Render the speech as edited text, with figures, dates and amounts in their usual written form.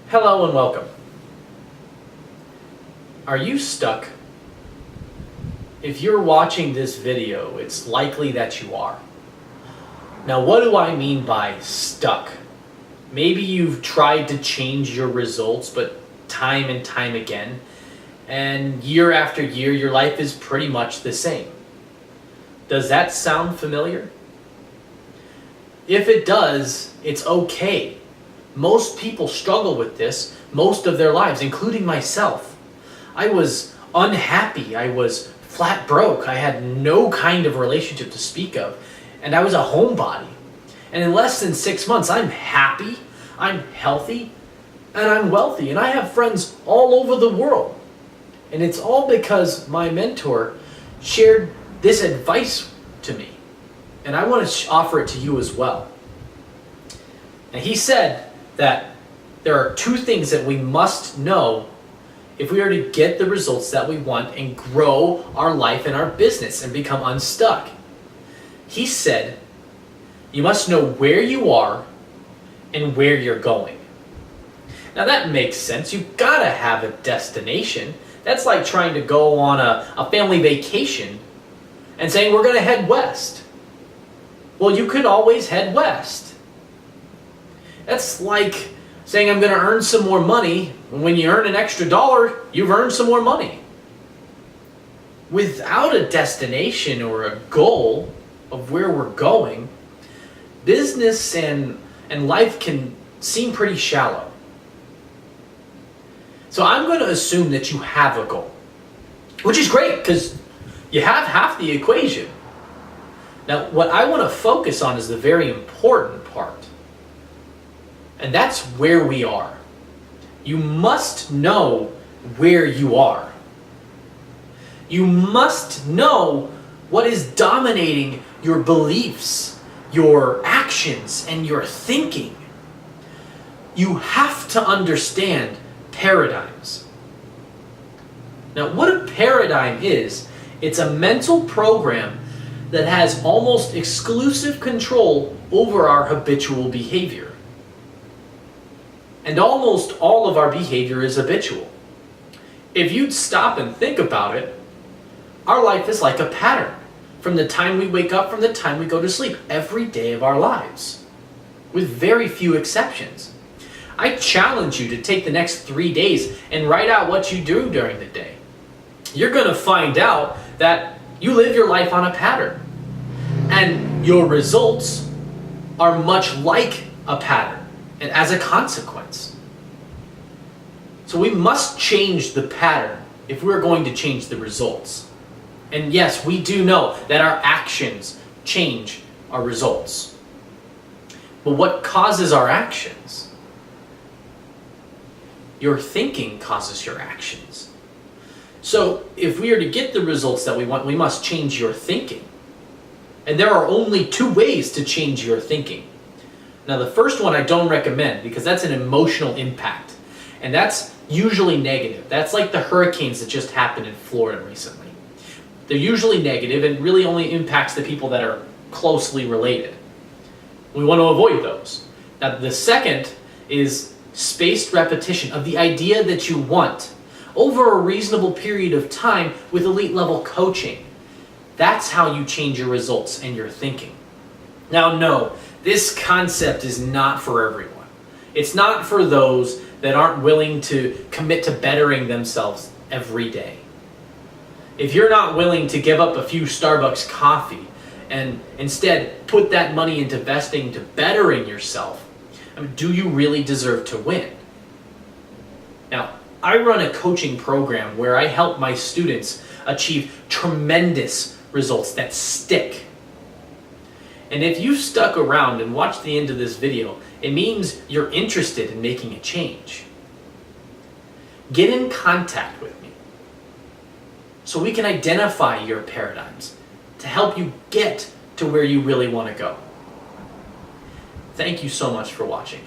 Hello and welcome. Are you stuck? If you're watching this video, it's likely that you are. Now, what do I mean by stuck? Maybe you've tried to change your results, but time and time again, and year after year, your life is pretty much the same. Does that sound familiar? If it does, it's okay. Most people struggle with this most of their lives, including myself. I was unhappy. I was flat broke. I had no kind of relationship to speak of. And I was a homebody. And in less than 6 months, I'm happy, I'm healthy, and I'm wealthy. And I have friends all over the world. And it's all because my mentor shared this advice to me. And I want to offer it to you as well. And he said that there are two things that we must know if we are to get the results that we want and grow our life and our business and become unstuck. He said, you must know where you are and where you're going. Now that makes sense. You've got to have a destination. That's like trying to go on a family vacation and saying we're going to head west. Well, you could always head west. That's like saying I'm going to earn some more money. When you earn an extra dollar, you've earned some more money. Without a destination or a goal of where we're going, business and life can seem pretty shallow. So I'm going to assume that you have a goal, which is great because you have half the equation. Now, what I want to focus on is the very important part. And that's where we are. You must know where you are. You must know what is dominating your beliefs, your actions, and your thinking. You have to understand paradigms. Now, what a paradigm is, it's a mental program that has almost exclusive control over our habitual behavior. And almost all of our behavior is habitual. If you'd stop and think about it, our life is like a pattern. From the time we wake up, from the time we go to sleep, every day of our lives, with very few exceptions. I challenge you to take the next 3 days and write out what you do during the day. You're going to find out that you live your life on a pattern. And your results are much like a pattern. And as a consequence. So we must change the pattern if we're going to change the results. And yes, we do know that our actions change our results. But what causes our actions? Your thinking causes your actions. So if we are to get the results that we want, we must change your thinking. And there are only two ways to change your thinking. Now, the first one I don't recommend because that's an emotional impact. And that's usually negative. That's like the hurricanes that just happened in Florida recently. They're usually negative and really only impacts the people that are closely related. We want to avoid those. Now, the second is spaced repetition of the idea that you want over a reasonable period of time with elite level coaching. That's how you change your results and your thinking. Now, no. This concept is not for everyone. It's not for those that aren't willing to commit to bettering themselves every day. If you're not willing to give up a few Starbucks coffee and instead put that money into investing to bettering yourself, do you really deserve to win? Now, I run a coaching program where I help my students achieve tremendous results that stick. And if you've stuck around and watched the end of this video, it means you're interested in making a change. Get in contact with me so we can identify your paradigms to help you get to where you really want to go. Thank you so much for watching.